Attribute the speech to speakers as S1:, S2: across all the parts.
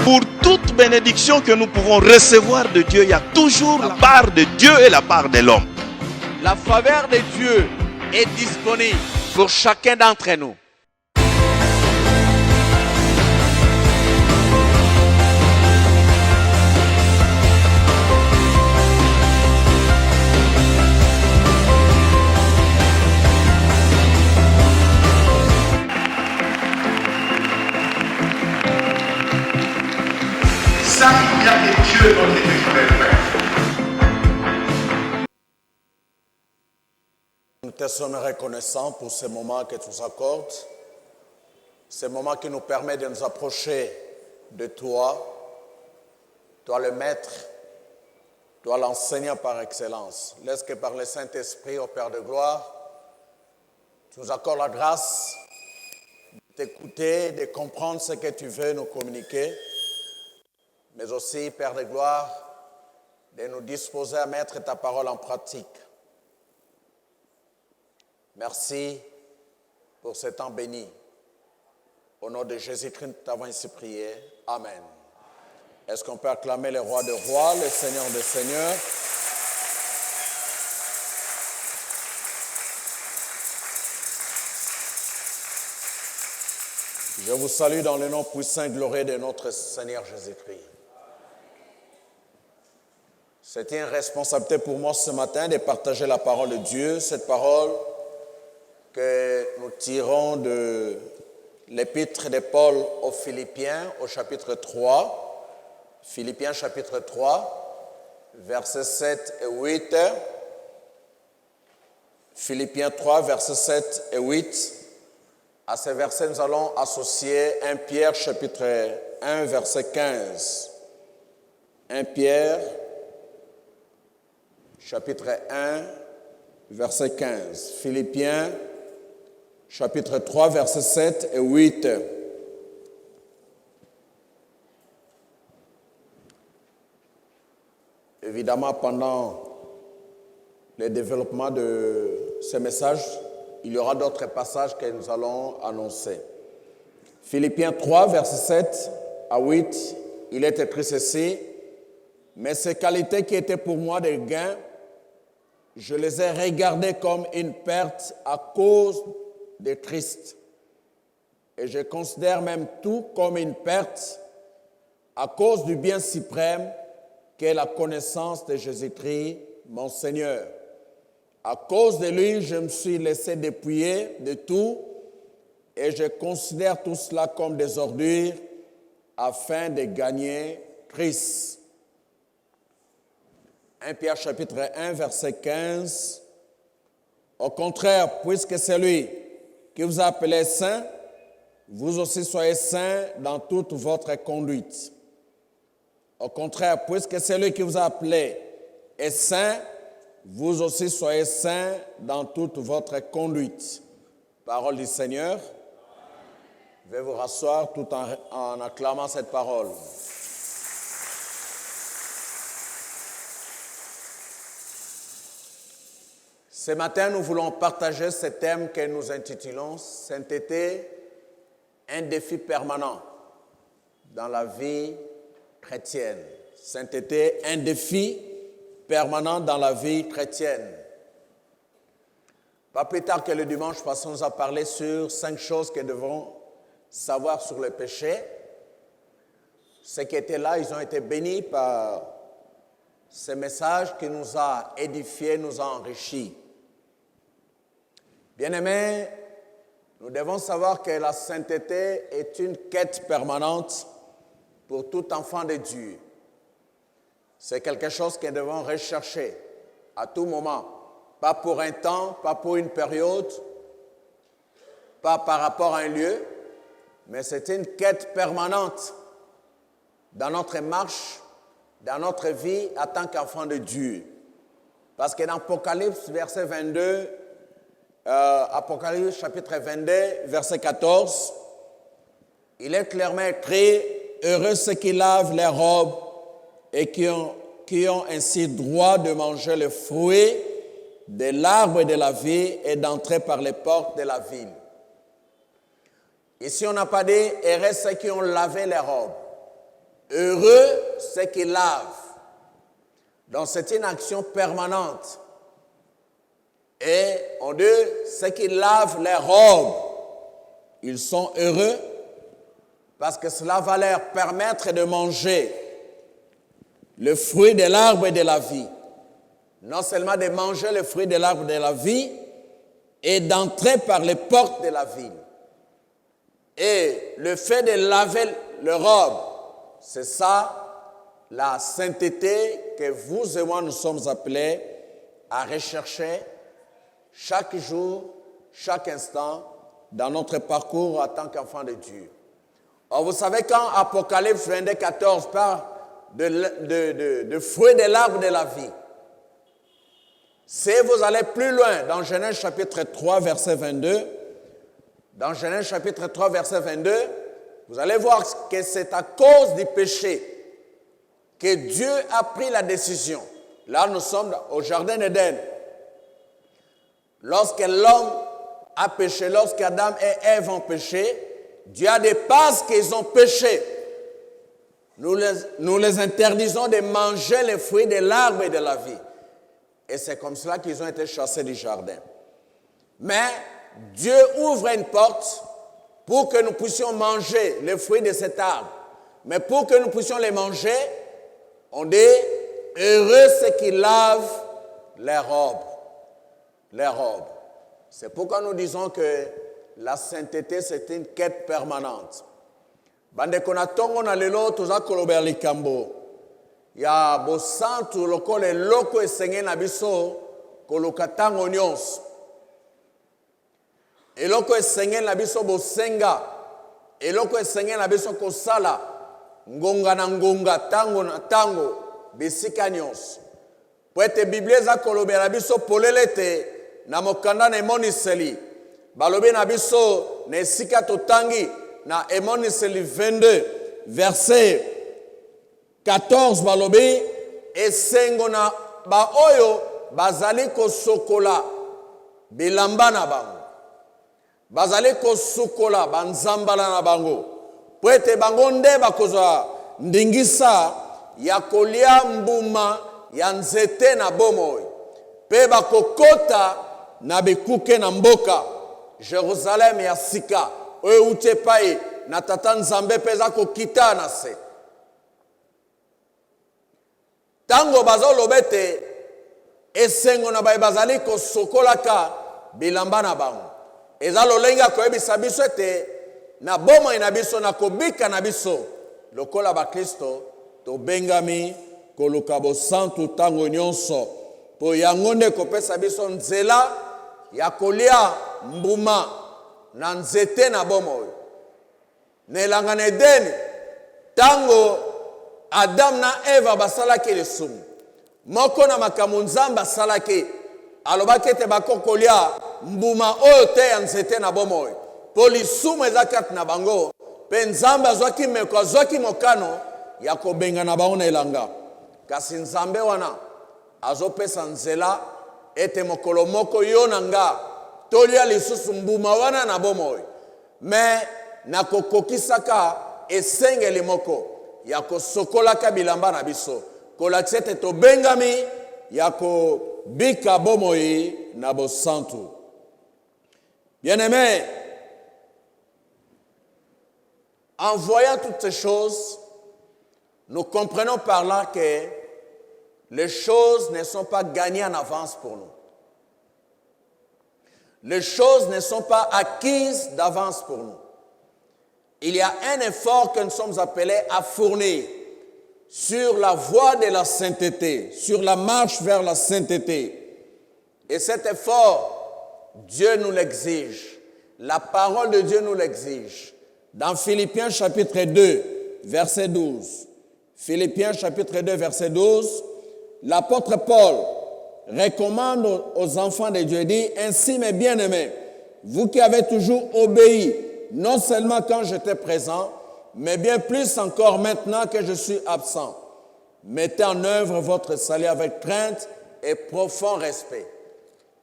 S1: Pour toute bénédiction que nous pouvons recevoir de Dieu, il y a toujours la part de Dieu et la part de l'homme.
S2: La faveur de Dieu est disponible pour chacun d'entre nous.
S3: Ça, il y a que Dieu notre Dieu qui peut le faire.
S4: Nous te sommes reconnaissants pour ce moment que tu nous accordes, ce moment qui nous permet de nous approcher de toi, toi le Maître, toi l'enseignant par excellence. Laisse que par le Saint-Esprit, au Père de gloire, tu nous accordes la grâce de t'écouter, de comprendre ce que tu veux nous communiquer, mais aussi, Père de gloire, de nous disposer à mettre ta parole en pratique. Merci pour ce temps béni. Au nom de Jésus-Christ, nous t'avons ainsi prié. Amen. Est-ce qu'on peut acclamer le roi des rois, le Seigneur des seigneurs? Je vous salue dans le nom puissant et glorieux de notre Seigneur Jésus-Christ. C'était une responsabilité pour moi ce matin de partager la parole de Dieu, cette parole que nous tirons de l'épître de Paul aux Philippiens au chapitre 3, Philippiens chapitre 3, versets 7 et 8. Philippiens 3, versets 7 et 8. À ces versets, nous allons associer 1 Pierre chapitre 1, verset 15. 1 Pierre chapitre 1, verset 15. Philippiens chapitre 3, versets 7 et 8. Évidemment, pendant le développement de ce message, il y aura d'autres passages que nous allons annoncer. Philippiens 3, versets 7 à 8, il est écrit ceci: « Mais ces qualités qui étaient pour moi des gains, je les ai regardées comme une perte à cause de Christ. Et je considère même tout comme une perte à cause du bien suprême qu'est la connaissance de Jésus-Christ, mon Seigneur. À cause de lui, je me suis laissé dépouiller de tout et je considère tout cela comme des ordures afin de gagner Christ. » 1 Pierre chapitre 1, verset 15. « Au contraire, puisque c'est lui qui vous a appelé saint, vous aussi soyez saints dans toute votre conduite. » Au contraire, puisque c'est lui qui vous a appelé est saint, vous aussi soyez saints dans toute votre conduite. Parole du Seigneur. Je vais vous rasseoir tout en acclamant cette parole. Ce matin, nous voulons partager ce thème que nous intitulons « Sainteté, un défi permanent dans la vie chrétienne ». Sainteté, un défi permanent dans la vie chrétienne. Pas plus tard que le dimanche passé, on nous a parlé sur 5 choses que nous devons savoir sur le péché. Ceux qui étaient là, ils ont été bénis par ce message qui nous a édifiés, nous a enrichis. Bien-aimés, nous devons savoir que la sainteté est une quête permanente pour tout enfant de Dieu. C'est quelque chose que nous devons rechercher à tout moment. Pas pour un temps, pas pour une période, pas par rapport à un lieu, mais c'est une quête permanente dans notre marche, dans notre vie en tant qu'enfant de Dieu. Parce que dans Apocalypse, verset 22, Apocalypse chapitre 22, verset 14, il est clairement écrit « Heureux ceux qui lavent leurs robes et qui ont ainsi droit de manger le fruit de l'arbre de la vie et d'entrer par les portes de la ville. » Ici, on n'a pas dit « Heureux ceux qui ont lavé leurs robes ». Heureux ceux qui lavent. Donc c'est une action permanente. Et on dit, ceux qui lavent les robes, ils sont heureux parce que cela va leur permettre de manger le fruit de l'arbre de la vie. Non seulement de manger le fruit de l'arbre de la vie et d'entrer par les portes de la ville. Et le fait de laver les robes, c'est ça la sainteté que vous et moi nous sommes appelés à rechercher chaque jour, chaque instant, dans notre parcours en tant qu'enfant de Dieu. Or, vous savez, quand Apocalypse 22, 14 parle de fruits de l'arbre de la vie, si vous allez plus loin, dans Genèse chapitre 3, verset 22, dans Genèse chapitre 3, verset 22, vous allez voir que c'est à cause du péché que Dieu a pris la décision. Là, nous sommes au jardin d'Éden. Lorsque l'homme a péché, lorsque Adam et Ève ont péché, Dieu a des parce qu'ils ont péché. Nous les interdisons de manger les fruits de l'arbre de la vie. Et c'est comme cela qu'ils ont été chassés du jardin. Mais Dieu ouvre une porte pour que nous puissions manger les fruits de cet arbre. Mais pour que nous puissions les manger, on dit, heureux ceux qui lavent les robes. Les robes. C'est pourquoi nous disons que la sainteté, c'est une quête permanente. Bande konatongo na lelo toza kolobela likambo ya bosantu lokola eloko esenge na biso koluka ntango nyonso. Eloko esenge na biso bosenga, eloko esenge na biso kosala ngonga na ngonga tango na tango bisika nyonso. Po ete Biblia eza kolobela biso polele te na mokanda na emoniseli. Balobi na biso na esika totangi na emoniseli 22 verset 14 balobi esengo na baoyo bazali kosokola bilamba na bango. Bazali kosukola banzambala na bango. Po ete bango nde bakozwa ndingisa ya kolia mbuma ya nzete na bomoi. Pe bakokota na bikuke na mboka Jerusalem ya sika. Oyo ute pai na tata nzambe peza kokita na se. Tango bazolobete esengo na bazali kosokolaka bilamba na bango. Eza lolenga koyebisa biso ete na bomo na biso na kobika na biso lokola ba Kristo to bengami koluka bosantu tango nyonso po yango nde kopesa biso nzela ya kolia mbuma na nzete na bomo. Nelanga na Edeni tango Adam na Eva basalaki lisumu moko na makambo Nzambe asalaki alobaki ete bakokolia mbuma oyo te ya nzete na bomoyi po lisumu eza kati na bango mpe Nzambe azwaki meko azwaki mokano ya kobenga na bango na elanga. Kasi Nzambe wana azopesa nzela ete mokolo moko yo na nga tolia lisusu mbuma wana na bomoyi me na kokokisaka esengeli moko ya kosokolaka bilamba na biso kolakisa ete tobengami ya kobika bomoyi na bosantu. Bien-aimés, en voyant toutes ces choses, nous comprenons par là que les choses ne sont pas gagnées en avance pour nous. Les choses ne sont pas acquises d'avance pour nous. Il y a un effort que nous sommes appelés à fournir sur la voie de la sainteté, sur la marche vers la sainteté. Et cet effort, Dieu nous l'exige. La parole de Dieu nous l'exige. Dans Philippiens chapitre 2, verset 12. Philippiens chapitre 2, verset 12, l'apôtre Paul recommande aux enfants de Dieu, dit, ainsi mes bien-aimés, vous qui avez toujours obéi, non seulement quand j'étais présent, mais bien plus encore maintenant que je suis absent. Mettez en œuvre votre salut avec crainte et profond respect.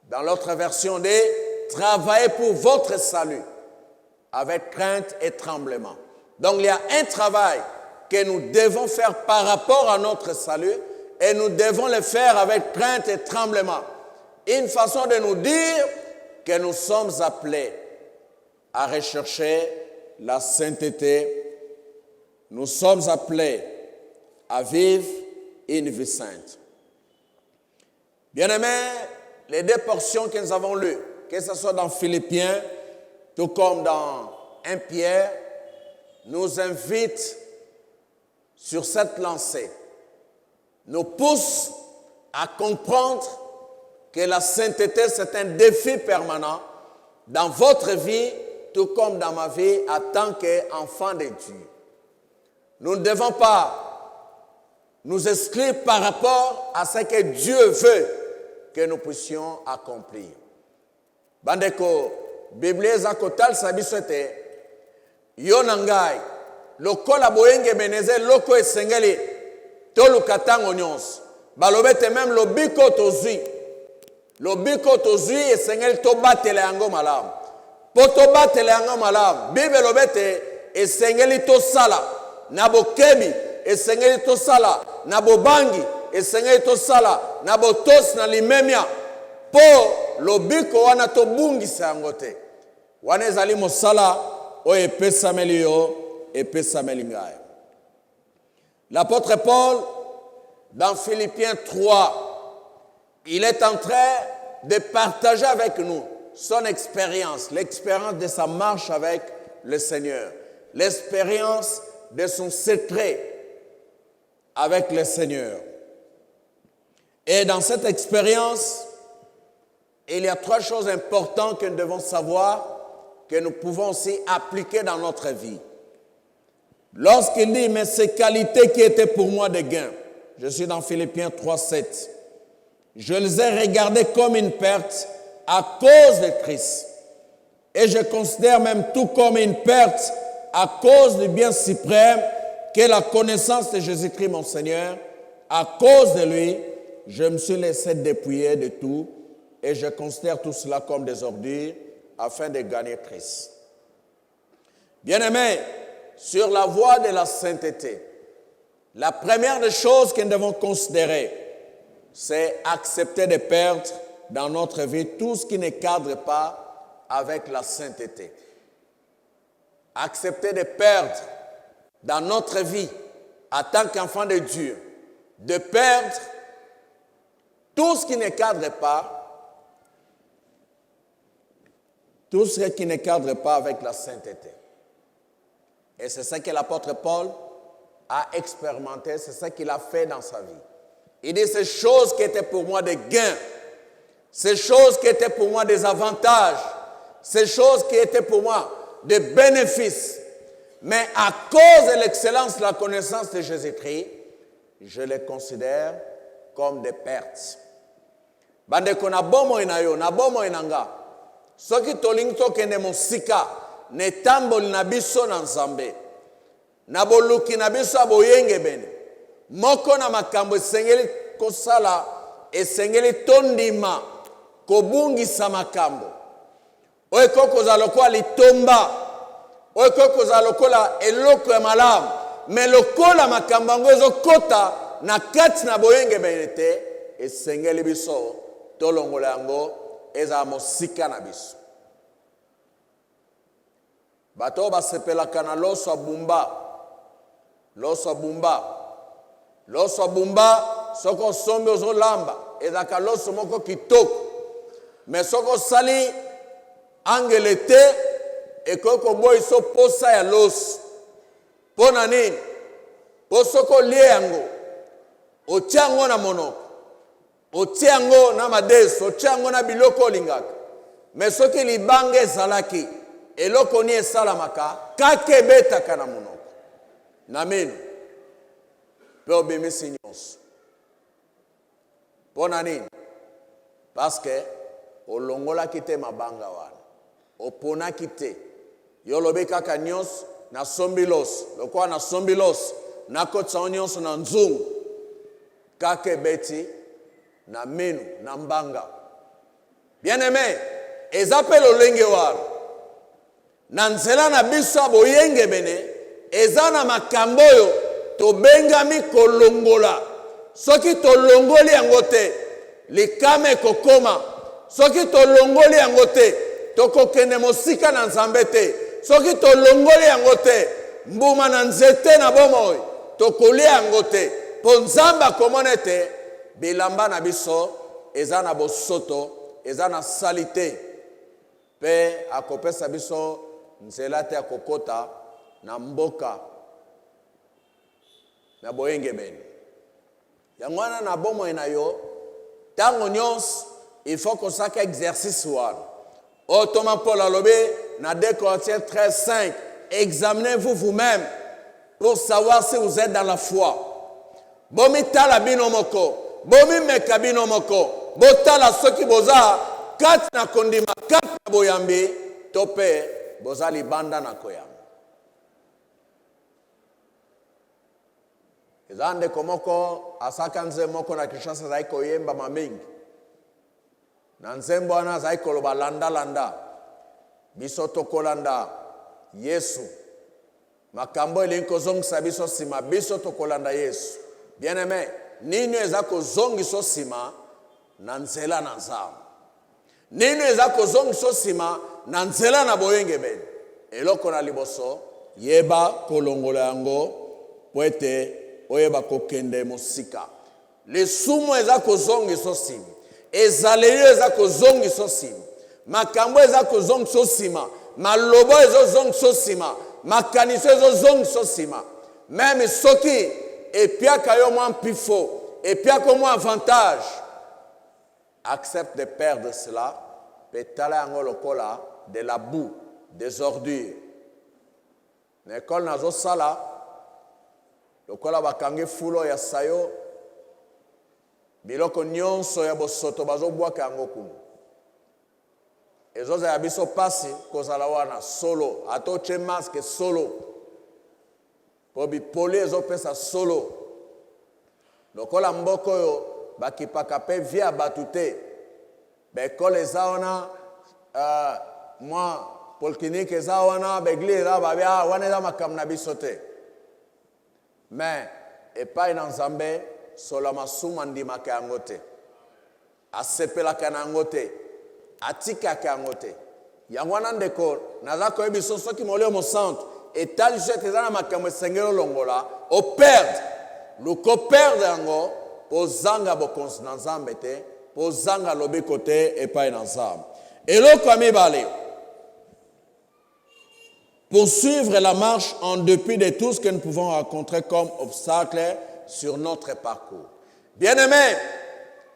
S4: Dans l'autre version dit, travaillez pour votre salut avec crainte et tremblement. Donc il y a un travail que nous devons faire par rapport à notre salut et nous devons le faire avec crainte et tremblement. Une façon de nous dire que nous sommes appelés à rechercher la sainteté. Nous sommes appelés à vivre une vie sainte. Bien-aimés, les deux portions que nous avons lues, que ce soit dans Philippiens, tout comme dans 1 Pierre, nous invitent sur cette lancée, nous poussent à comprendre que la sainteté, c'est un défi permanent dans votre vie, tout comme dans ma vie en tant qu'enfant de Dieu. Nous ne devons pas nous inscrire par rapport à ce que Dieu veut que nous puissions accomplir. Bandeko, Bible zakotal sabisote, yonangai, lokola boyenge beneze loko esengeli, tolu katango nyons, balobete même lobiko tozui esengeli to batele yango malam. Poto batele yango malam, Bible lobete esengeli to sala, nabo kebi esengeli to sala, nabo bangi esengeli to sala, nabo tos na limemia, po lobiko wana to bungisa yango te. Wana ezali mosala o epesameli yo epesameli ngai. L'apôtre Paul, dans Philippiens 3, il est en train de partager avec nous son expérience, l'expérience de sa marche avec le Seigneur, l'expérience de son secret avec le Seigneur. Et dans cette expérience, il y a trois choses importantes que nous devons savoir, que nous pouvons aussi appliquer dans notre vie. Lorsqu'il dit, mais ces qualités qui étaient pour moi des gains, je suis dans Philippiens 3, 7, je les ai regardées comme une perte à cause de Christ. Et je considère même tout comme une perte à cause du bien suprême qu'est la connaissance de Jésus-Christ mon Seigneur. À cause de lui, je me suis laissé dépouiller de tout et je considère tout cela comme des ordures afin de gagner Christ. Bien-aimés, sur la voie de la sainteté, la première des choses que nous devons considérer, c'est accepter de perdre dans notre vie tout ce qui ne cadre pas avec la sainteté. Accepter de perdre dans notre vie en tant qu'enfant de Dieu, de perdre tout ce qui ne cadre pas, avec la sainteté. Et c'est ça que l'apôtre Paul a expérimenté, c'est ça qu'il a fait dans sa vie. Il dit, ces choses qui étaient pour moi des gains, ces choses qui étaient pour moi des avantages, ces choses qui étaient pour moi des bénéfices, mais à cause de l'excellence de la connaissance de Jésus-Christ, je les considère comme des pertes. Bandeko na bomo inayo, na bomo inanga. Soki tolingi tokende mosika, ne tamboli na biso na Nzambe. Na boluki na biso aboyenge bene. Moko na makambo esengeli kosala, esengeli tondima, kobungisa makambo. Oyo kokoza lokola litomba, oyo kokoza lokola eloko ya malamu, me lokola makambo yango ezokota na kati na boyenge bene te, esengeli biso tolongola yango eza mosika na biso. Bato basepelaka na loso abumba. Loso abumba, soko sombe ozolamba, ezaka loso moko kitoko. Mais soko sali angele te, ekoko boy so posa ya loso. Pona nini? Po soko lie yango, otia yango na monoko, otia yango na madeso, otia yango na biloko olingaka. Mais soki libange ezalaki, eloko ni esalamaka, kake betaka na monoko. Na menu, pe obimisi nyonso. Pona nini? Parce que olongola kite mabanga wana. Opona kite. Yolobe kaka nyonso na sombilos. Lokwa na sombilos. Na kotsa nyonso na nzungu. Kake beti na menu na mbanga. Bien-aimé, ezapel olenge wana. Na nzela na biso boyenge bene. Ezana makamboyo tobengami kolongola. Soki tolongoli yango te, likama ekokoma. Soki tolongoli yango te, tokokende mosika na Nzambe te. Soki tolongoli yango te, mbuma na nzete na bomoi, tokolia yango te. Po Nzambe akomona te, bilamba na biso eza na bosoto, eza na salite. Pe akopesa biso nzela te akokota na mboka na boyengebeni. Yango wana na bomoi na yo, tango nyonso il faut que ça exercice soit. Ottoman Paul alobi na 2 Corinthiens 13:5, examinez-vous vous-même pour savoir si vous êtes dans la foi. Bomi tala bino moko, bomi meka bino moko, botala soki boza kat na kondima, kat na boyambi, tope boza libanda na koyamba. Ezande komoko asaka nze moko na Kinshasa zai koyemba mamingi. Na nzembo wana zai koloba landa landa. Biso tokolanda Yesu. Makambo elinko zongisa biso sima, biso tokolanda Yesu. Bien aimé, nini eza kozongiso sima na nzela na Nzambe. Nini eza kozongiso sima na nzela na boyengebeni. Eloko na liboso yeba kolongola yango po ete oyeba kokende mosika. Lisumu eza kozongiso sima. Ezaleli eza kozongiso sima. Makambo eza kozongiso sima. Malobo ezozongiso sima. Makaniso ezozongiso sima. Même soki epiaka yo mwa mpifo, epiaka mwa avantage, accepte de perdre cela, petala yango lokola de la boue, des ordures. N'ekol nazo sala, lokola bakangi fulo ya sayo, biloko nyonso ya bosoto bazo bwaka yango kumu. Ezoza ya biso pasi kozala wana solo, atoche masque solo. Po bipoli ezopesa solo. Lokola mboko yo bakipaka pe via batute. Bekole eza wana mwa polyclinique eza wana begli eza babia wana eza makam na biso te. Mais epai na Nzambe sola masuma ndimaka yango te. Asepelaka na yango te. Atikaka yango te. Yango wana ndeko naza koyebi biso soki molio mo centre etali jete eza na makambo esengeli longola o perdre. Luko perdre yango po zanga bokonzi na Nzambe te, po zanga lobiko te epai na Nzambe. Eloko ya mibale, poursuivre la marche en dépit de tout ce que nous pouvons rencontrer comme obstacle sur notre parcours. Bien-aimé,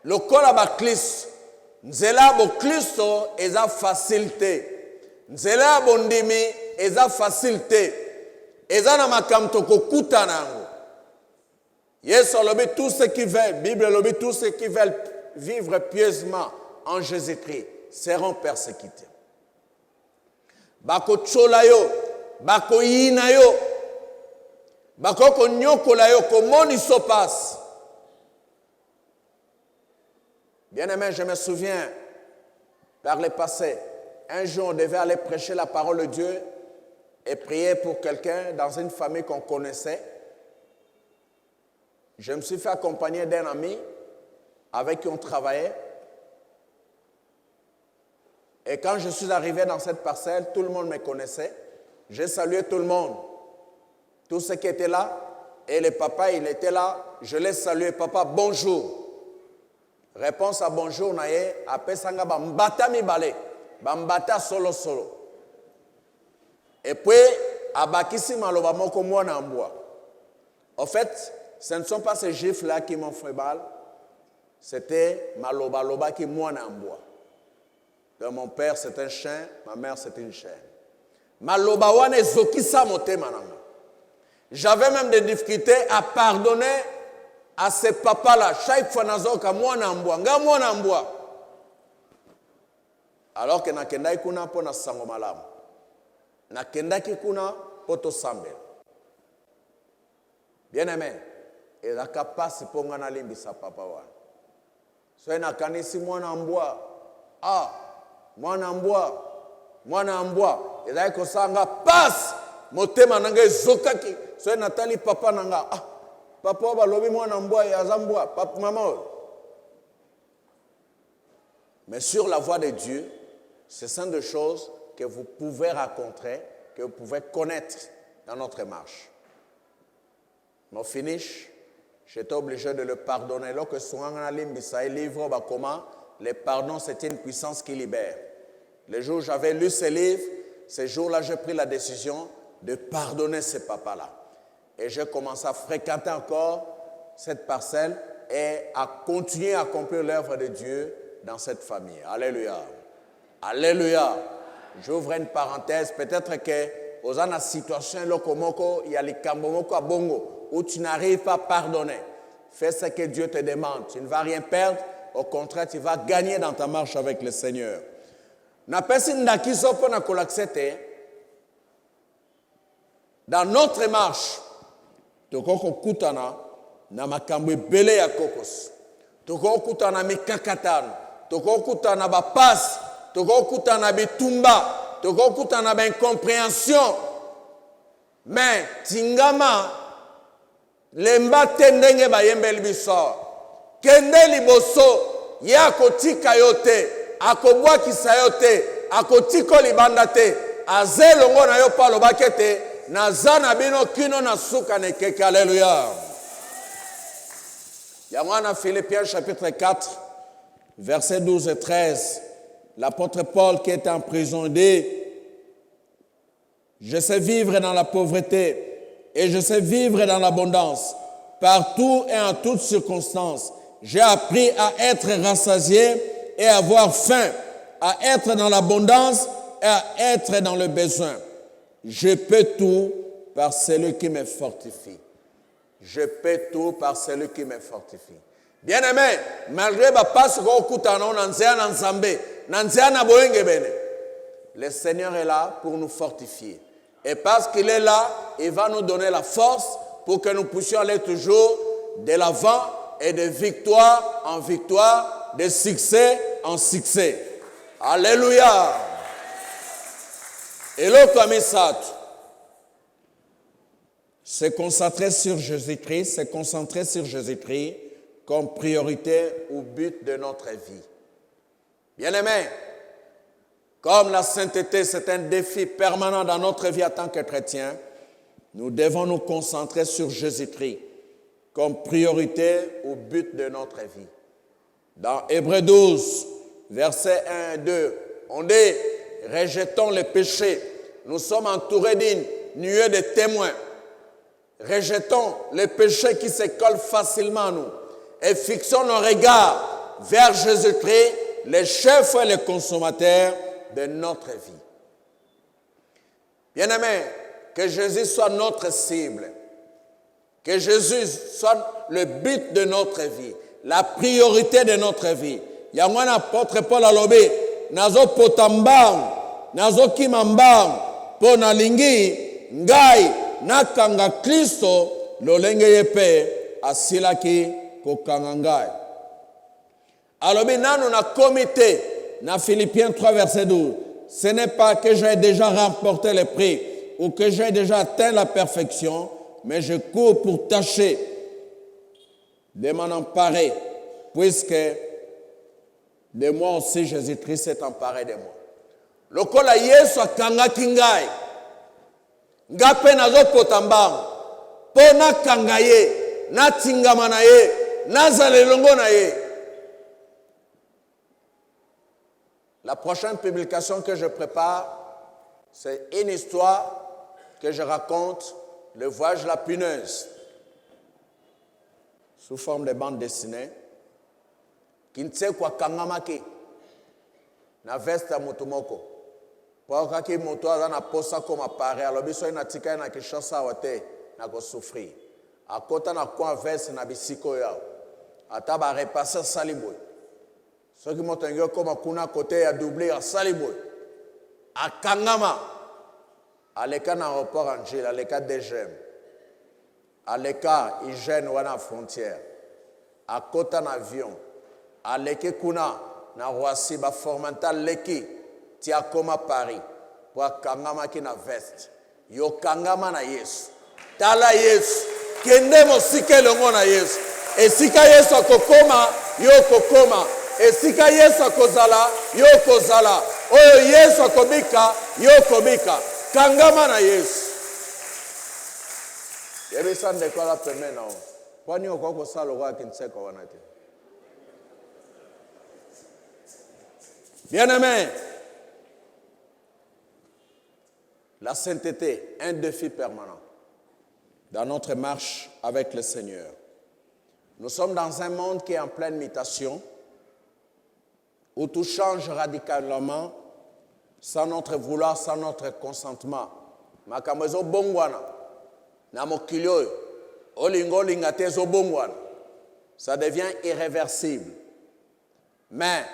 S4: lokola ba Kristo, nzela bo Kristo eza facilité. Nzela bondimi eza facilité. Eza na makamto kokuta nango. Yesu alobi tous ceux qui veulent, Bible alobi tous ceux qui veulent vivre pieusement en Jésus-Christ seront persécutés. Bako chola yo, bako yina yo, bako konyokola yo, komoni so passe. Bien aimé, je me souviens, par le passé, un jour on devait aller prêcher la parole de Dieu et prier pour quelqu'un dans une famille qu'on connaissait. Je me suis fait accompagner d'un ami avec qui on travaillait. Et quand je suis arrivé dans cette parcelle, tout le monde me connaissait. J'ai salué tout le monde. Tous ceux qui étaient là. Et le papa, il était là. Je l'ai salué. Papa, bonjour. Réponse à bonjour, naye. Après sanga bambata mi balé. Bambata solo solo. Et puis, abakisi maloba moko mwana amboa. En fait, ce ne sont pas ces gifles-là qui m'ont fait mal. C'était maloba loba qui mwana amboa. Donc mon père c'est un chien, ma mère c'est une chienne. Maloba wane zokisa motema nanga. J'avais même des difficultés à pardonner à ces papas-là. Chaque fois nazoka mwana amboa, nga mwana amboa. Alors que nakendaki kuna po na sango malamu. Nakendaki kuna poto sambel. Bien aimé, et la capacité pour nga na limbisa papa wana. So na kanisi mwana amboa. Ah, mwana ambwa ezali kosanga passe motema nanga ezokaki so natali papa nanga Papa balobi mwana mbwa ya zambwa, papa maman. Mais sur la voie de Dieu, ce sont des choses que vous pouvez rencontrer, que vous pouvez connaître dans notre marche. Mon finish, j'étais obligé de le pardonner. Lorsque livre, comment le pardon, c'est une puissance qui libère. Le jour où j'avais lu ce livre, ce jour-là, j'ai pris la décision de pardonner ce papa-là. Et j'ai commencé à fréquenter encore cette parcelle et à continuer à accomplir l'œuvre de Dieu dans cette famille. Alléluia. Alléluia. J'ouvre une parenthèse. Peut-être que aux en situation lokomoko, il y a les kambomoko à bongo où tu n'arrives pas à pardonner. Fais ce que Dieu te demande. Tu ne vas rien perdre. Au contraire, tu vas gagner dans ta marche avec le Seigneur. Dans notre marche, tokoko kutana na makambo ebele ya kokos. Tokoko kutana mikakatano, tokoko kutana ba passe, tokoko kutana bitumba, tokoko kutana ba incompréhension. Mais tingama lemba tendenge ba yembeli biso. Kende liboso ya kotika yote, akobwa kisa yote, akotiko libanda te, azelongo na yo palo bakete. Nazana bino kino na suka nekeke. Alléluia. Yamwana Philippiens chapitre 4, versets 12 et 13. L'apôtre Paul qui était en prison dit: je sais vivre dans la pauvreté et je sais vivre dans l'abondance. Partout et en toutes circonstances, j'ai appris à être rassasié et à avoir faim, à être dans l'abondance et à être dans le besoin. Je peux tout par celui qui me fortifie. Je peux tout par celui qui me fortifie. Bien-aimé, malgré ma passe le Seigneur est là pour nous fortifier. Et parce qu'il est là, il va nous donner la force pour que nous puissions aller toujours de l'avant et de victoire en victoire, de succès en succès. Alléluia. Et le commissaire, se concentrer sur Jésus-Christ, se concentrer sur Jésus-Christ comme priorité ou but de notre vie. Bien-aimés, comme la sainteté, c'est un défi permanent dans notre vie en tant que chrétiens, nous devons nous concentrer sur Jésus-Christ comme priorité ou but de notre vie. Dans Hébreux 12, versets 1 et 2, on dit: rejetons les péchés. Nous sommes entourés d'une nuée de témoins. Rejetons les péchés qui se collent facilement à nous et fixons nos regards vers Jésus-Christ, le chef et le consommateur de notre vie. Bien-aimés, que Jésus soit notre cible, que Jésus soit le but de notre vie, la priorité de notre vie. Yamwan apôtre Paul alobi, nazo potambang, nazo kimambang, pona lingi, ngai, nakanga Kristo, lolenge yepe, asilaki kokanga ngai. Alobi nanu na comité, na Philippiens 3 verset 12. Ce n'est pas que j'ai déjà remporté le prix ou que j'ai déjà atteint la perfection, mais je cours pour tâcher de m'en emparer, puisque de moi aussi Jésus-Christ s'est emparé de moi. Lokola Yesu akangaki ngai, ngape nazo potambang, pona kangaye, na tingama na ye, nazale longo na ye. La prochaine publication que je prépare, c'est une histoire que je raconte, le voyage de la punaise, sous forme de bande dessinée, Kintse kwa kangamaki, na veste mutumoko. Kwa kaki mutu na posa koma pare, alobiso ina tika na kishasa wate, na ko souffrir. Akota na kwa veste na bisiko yao. Ataba repasser saliboy. Ceux qui m'ont comme kuna côté à doubler à Saliboy, à Kangama, à l'écart d'un aéroport Angèle, à l'écart des Gemmes, à l'écart hygiène ou à la frontière, à côté d'un avion, à l'écart kuna, na Roissy, à Formental, l'écart, tia comme à Paris, pour Kangama qui na veste, yo Kangama na Yesu, tala Yesu, kende mosika elongo na Yesu. Esika Yesu akokoma, yo kokoma. Esika Yesu akozala, yo kozala. Oyo Yesu akobika, yo kobika. Kangama na Yesu. Yebisa ndeko la peme na o. Kwani okoko salo kwa kinseko wanate. Bien-aimé, la sainteté, un défi permanent dans notre marche avec le Seigneur. Nous sommes dans un monde qui est en pleine mutation, où tout change radicalement, sans notre vouloir, sans notre consentement. Makambo ezo bongwana, na mokili oyo, olingo lingate ezo bongwana, ça devient irréversible. Mais,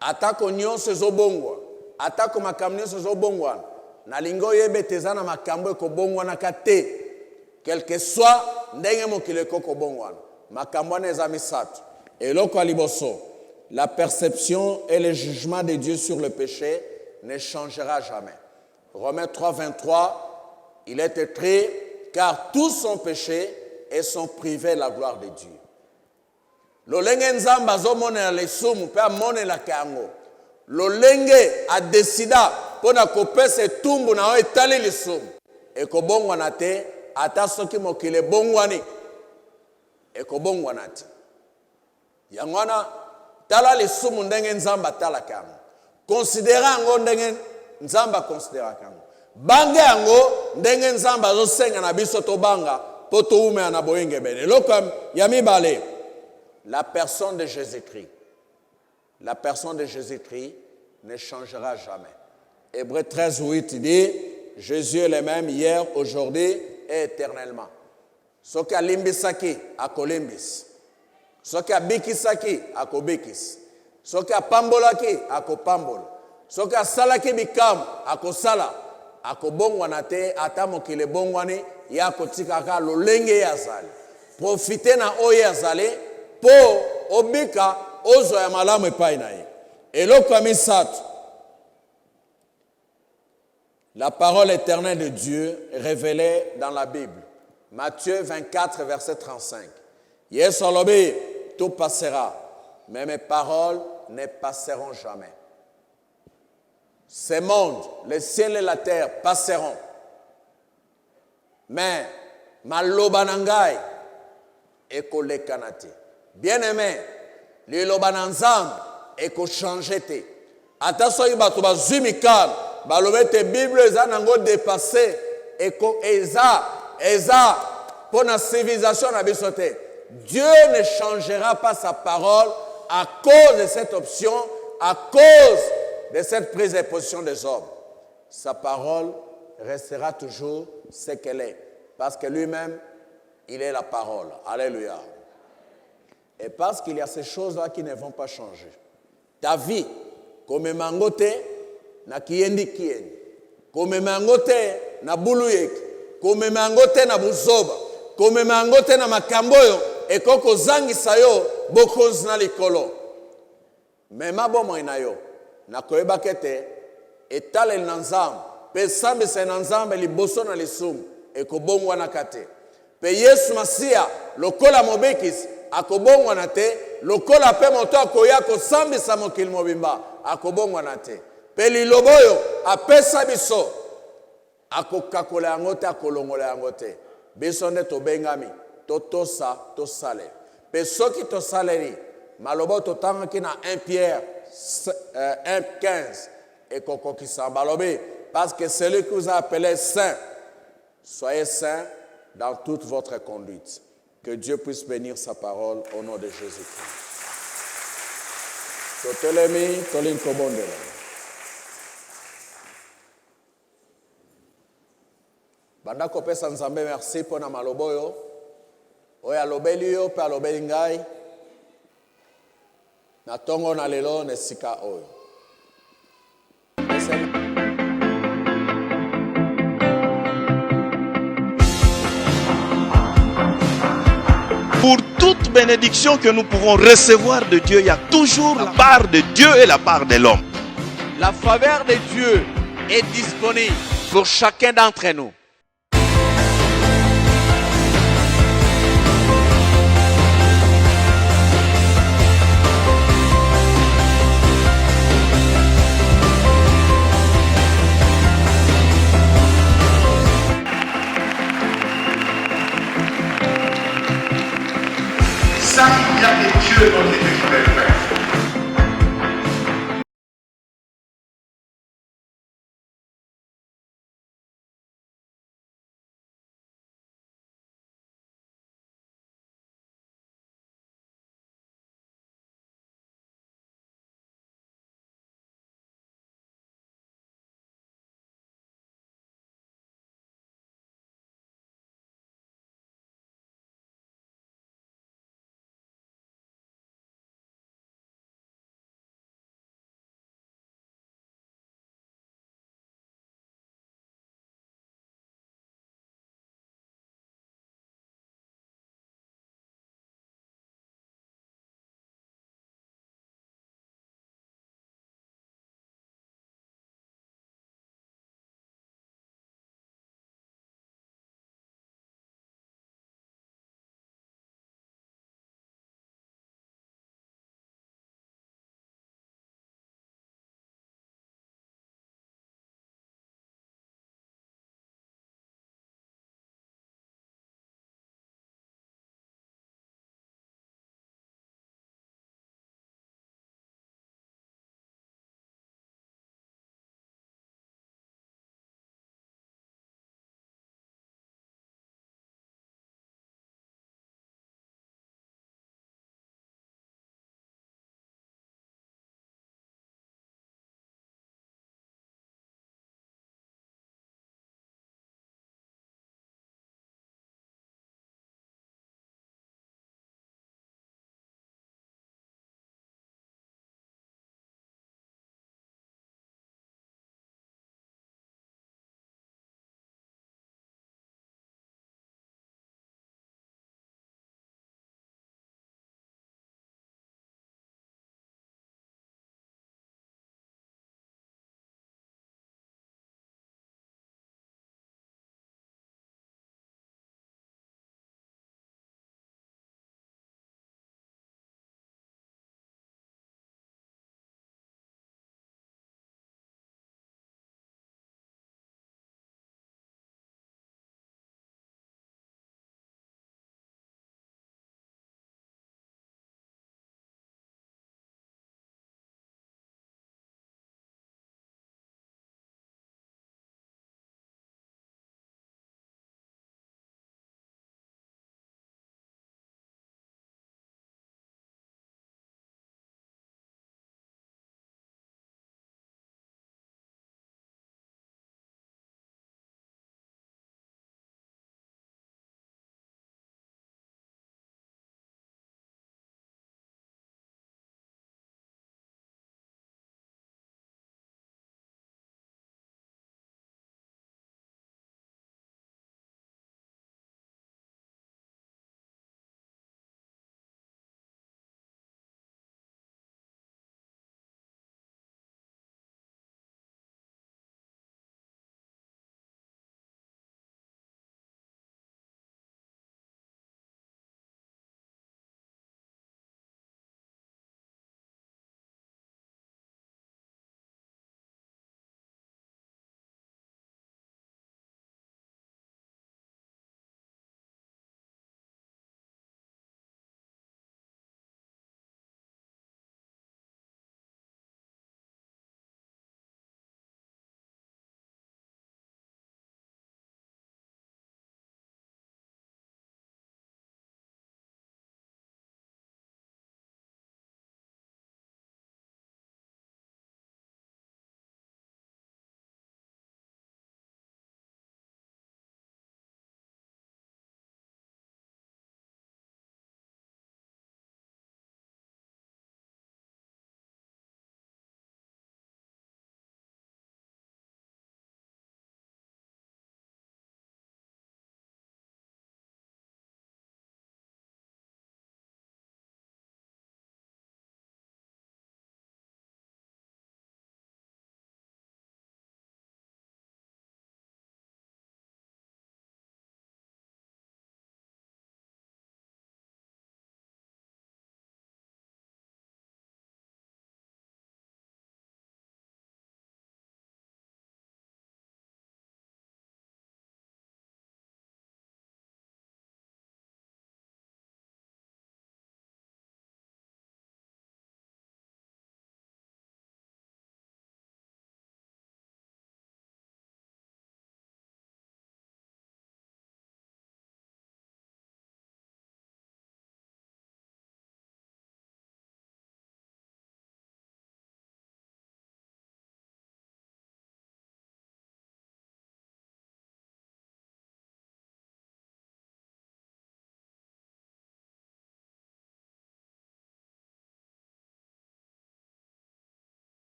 S4: atako nyonso ezo bongwa, atako makambo nyonso ezo bongwana, na lingo yebe tezana makambo eko bongwana kate, quel que soit ndenge mokili eko bongwana. Makambo eza misato. Eloko aliboso, la perception et le jugement de Dieu sur le péché ne changera jamais. Romains 3, 23, il est écrit, car tous ont péché et sont privés de la gloire de Dieu. Lolenge nzamba zo monela lesumu pe monela kango. Lolenge a décida pona kopesa tumbu na o etali lesumu. E ko bongwana te ata soki mokile bongwani. E ko bongwana te. Yangwana tala lesumu ndenge nzamba tala kango. Considéra ngo ndenge nzamba considéra kango. Bange yango ndenge nzamba zo senga na biso to banga poto ume na boyenge bene. Loko ya mibale. La personne de Jésus-Christ. La personne de Jésus-Christ ne changera jamais. Hébreux 13, 8 dit, Jésus est le même hier, aujourd'hui et éternellement. Soki alimbisaki akolimbis. Soki abikisaki akobikis. Soki apambolaki akopambola. Soki asalaki bikam akosala. Akobongwana te ata mokili bongwani ya kotikaka lolenge ya azali. Profite na oyo azali po obika ozo ya malamu epai na ye. Eloko misato. La parole éternelle de Dieu révélée dans la Bible. Matthieu 24, verset 35. Yesu alobi, tout passera, mais mes paroles ne passeront jamais. Ce monde, le ciel et la terre passeront. Mais maloba nangai ekolekana te. Bien-aimé, liloba na Nzambe ekochange te. Ata soki bato bazwi mikano balobi te Bible eza nango dépassé eza pona civilisation na biso te. Dieu ne changera pas sa parole à cause de cette option, à cause de cette prise de position des hommes. Sa parole restera toujours ce qu'elle est, parce que lui-même, il est la parole. Alléluia. Et parce qu'il y a ces choses-là qui ne vont pas changer. Ta vie, comme mangote, na kiendi kiendi. Comme mangote, na buluyek. Comme mangote, na buzoba. Comme mangote, na makamboyo. Et koko zangi sayo, bokonzi na likolo. Mema bomo inayo. Na koeba kete, etale na Nzambe. Pe sambe se na Nzambe liboso na lisumu. Eko bongwa na kate. Pe Yesu Masia, lokola mobekis, akobongwa na te, lokola pe moto akoya kosambisa mokili mobimba, akobongwa na te. Pe liloboyo, apesa biso, akokakola yango te, akolongola yango te. Biso nde tobengami, totosa, tosale. Pe soki tosaleri, malobo totangaki na 1 Pierre 1,15, ekokokisa balobi, parce que celui qui vous a appelé saint, soyez saints dans toute votre conduite. Que Dieu puisse bénir sa parole au nom de Jésus-Christ. Totelemi, tolin kobondela. Banda kopesa Nzambe merci pona maloboyo. Oya alobeli yo pe alobeli ngai. Na tongo na lelo nesika oyo.
S1: Pour toute bénédiction que nous pouvons recevoir de Dieu, il y a toujours la part de Dieu et la part de l'homme.
S2: La faveur de Dieu est disponible pour chacun d'entre nous.